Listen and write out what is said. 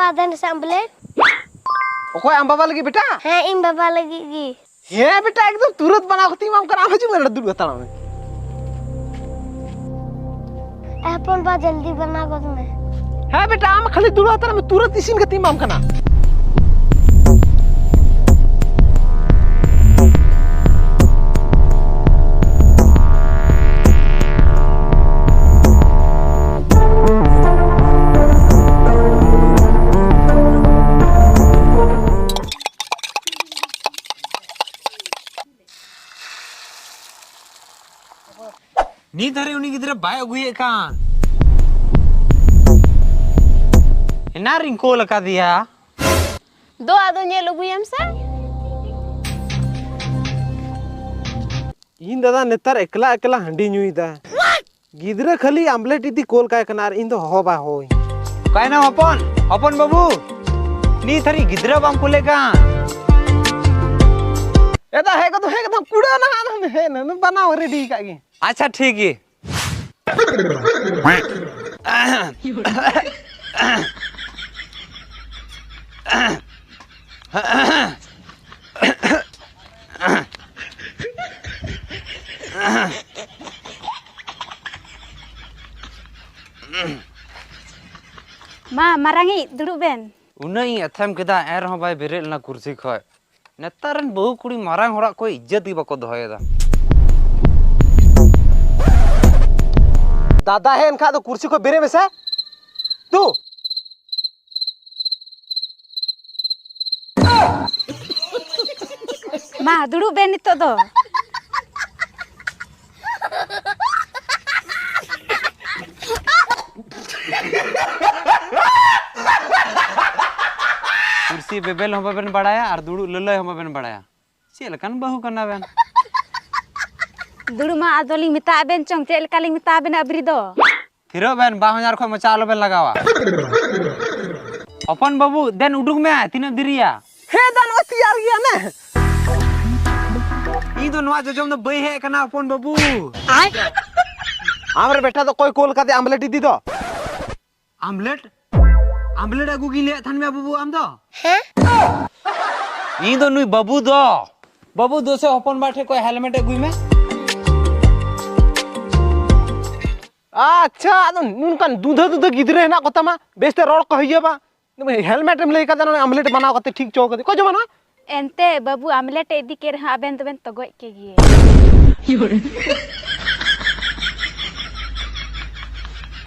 आधन सैम्पलेट ओको आम बाबा लगी बेटा हाँ इन बाबा लगी गी ये बेटा एकदम तुरंत बना होती माम करा हजू मेरा दूर बताना में अपन बा जल्दी बना को तुम्हें है बेटा आम खाली दूर आता मैं तुरंत इसी में तीन माम करना नी धरे उनी गिद्रे बाय अगुए कान एना रिंको लका दिया दो आदो नेल अगुयम से इन दादा नेतार एकला एकला हंडी नुईदा गिद्रे खाली आमलेट इदी कोल काय कनार इन दो हो बा होई काय ना अपन बाबू नी धरी गिद्रे बाम कोले कान एदा है तो कुड़ा ना है ना बनाओ रेडी कागे अच्छा ठीक है मा मारांगी दुड़ुब बेन उन्हीं अथम केदा एर हो बाय बेरेल ना कुर्सी खय नेतारन बहु कुड़ी मारांग होड़ा कोई इज्जत ही बको दोहेदा दादा है इनका तो कुर्सी को बेरे में से तू मा दुड़ुब बेन नितो दो कुर्सी बेबेल हम बेन बड़ाया और दुड़ू ललय हम बेन बड़ाया चे लकन बहु करना बेन दुड़ु मा आदोली मिता बेन चंग चे लकाली मिता बेन अबरी दो थिरो बेन 2000 खो मचालो बेन लगावा अपन बाबू देन उडुक में तीन दिरिया हे दान ओतियार गया ना ई तो नवा जजम तो बई है कना अपन बाबू हमरे बेटा तो कोई कोल का आमलेट दी दो आमलेट आमलेट अगु गिले थान में बाबू आम दो हैं ई तो नुई बाबू दो से अपन बाटे कोई हेलमेट अगु में अच्छा तो नुन कान दूध गिदरे ना कोता मा बेस्ते रोड कहिए बा हेलमेट में लेका दानो आमलेट बनाओ कते ठीक चौक को जो बना एंते बाबू आमलेट इदी के रहा बेन तो बेन तगोय के गिए